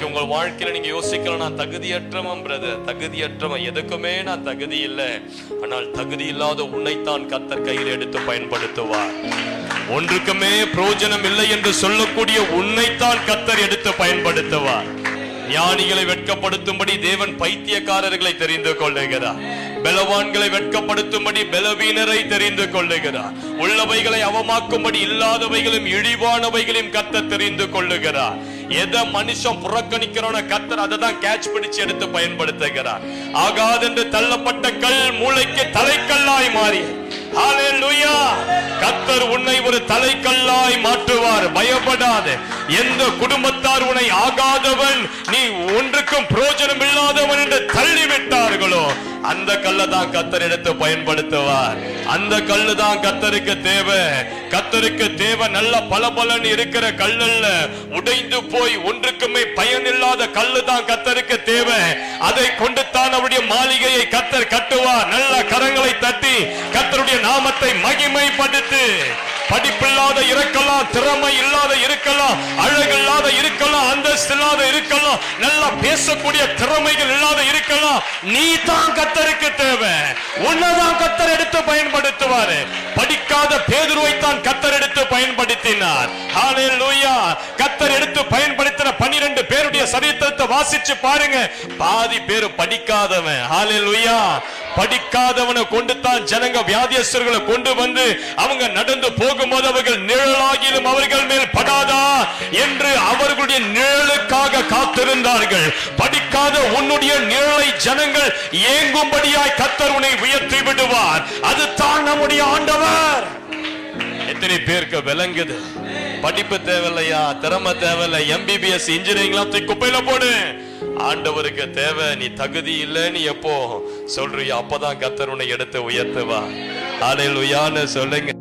இன்றைக்கு உங்கள் வாழ்க்கையில நீங்க யோசிக்கலாம், நான் தகுதியற்றவன் பிரதர், தகுதியற்றவன், எதுக்குமே நான் தகுதி இல்லை. ஆனால் தகுதி இல்லாத உன்னைத்தான் கர்த்தர் கையில் எடுத்து பயன்படுத்துவார். ஒன்றுக்குமே பிரயோஜனம் இல்லை என்று சொல்லக்கூடிய உன்னைத்தான் கர்த்தர் எடுத்து பயன்படுத்துவார். ஞானிகளை வெட்கப்படுத்தும்படி தேவன் பைத்தியக்காரர்களை தெரிந்து கொள்ளுகிறார். பலவான்களை வெட்கப்படுத்தும்படி பலவீனரை தெரிந்து கொள்ளுகிறார். உள்ளவைகளை அவமாக்கும்படி இல்லாதவைகளும் இழிவானவைகளையும் கர்த்தர் தெரிந்து கொள்ளுகிறார். எதை மனுஷன் புறக்கணிக்கிறான கர்த்தர் அதை தான் கேட்ச் பிடிச்சு எடுத்து பயன்படுத்துகிறார். ஆகாதென்று தள்ளப்பட்ட கல் மூளைக்கு தலைக்கல்லாய் மாறி, ஹல்லேலூயா, கர்த்தர் உன்னை ஒரு தலைக்கல்லாய் மாற்றுவார். பயப்படாதே. எந்த குடும்பத்தார் உன்னை ஆகாதவன், நீ ஒன்றுக்கும் பிரயோஜனம் இல்லாதவன் என்று தள்ளிவிட்டார்களோ அந்த கல்லை தான் கர்த்தர் எடுத்து பயன்படுத்துவார். அந்த கல்லு தான் கர்த்தருக்கு தேவை. கர்த்தருக்கு தேவை நல்ல பலபலன் இருக்கிற கல்லல்ல, உடைந்து போய் ஒன்றுக்குமே பயன் இல்லாத கல்லு தான் கர்த்தருக்கு தேவை. அதை கொண்டு தான் அவருடைய மாளிகையை கர்த்தர் கட்டுவார். நல்ல கரங்களை தட்டி கர்த்தருடைய நாமத்தை மகிமைப்படுத்து. படிப்பில்லாத இருக்கலாம், திறமை இல்லாத இருக்கலாம், அழகு இல்லாத இருக்கலாம், அந்தஸ்து இல்லாத இருக்கலாம், நல்லா பேசக்கூடிய திறமைகள் இல்லாத இருக்கலாம். நீ தான் கர்த்தருக்கு தேவை. உன்னதான் கர்த்தர் எடுத்து பயன்படுத்துவார். படிக்காத பேதுருவை தான் கர்த்தர் எடுத்து பயன்படுத்தினார். ஹல்லேலூயா. கர்த்தர் எடுத்து பயன்படுத்தின 12 பேருடைய சரித்திரத்தை வாசிச்சு பாருங்க. பாதி பேர் படிக்காதவன். ஹல்லேலூயா. படிக்காதவனை கொண்டு தான் ஜனங்க வியாதியஸ்தர்களை கொண்டு வந்து அவங்க நடந்து போகும்போது அவர்கள் நிழலாகிலும் அவர்கள் மேல் படாதா என்று அவர்களுடைய நிழலுக்காக காத்திருந்தார்கள். படிக்காத உன்னுடைய நிழலை ஜனங்கள் ஏங்கும்படியாய் கர்த்தர் உன்னை உயர்த்தி விடுவார். அது தான் நம்முடைய ஆண்டவர். எத்தனை பேருக்கு விளங்குது? படிப்பு தேவையில்லையா, திறமை தேவையில்லை, MBBS இன்ஜினியரிங் குப்பையில போடு. ஆண்டவருக்கு தேவை நீ தகுதி இல்லைன்னு எப்போ சொல்றியோ அப்பதான் கர்த்தர் உன்னை எடுத்து உயர்த்துவா. ஹல்லேலூயான்னு சொல்லுங்க.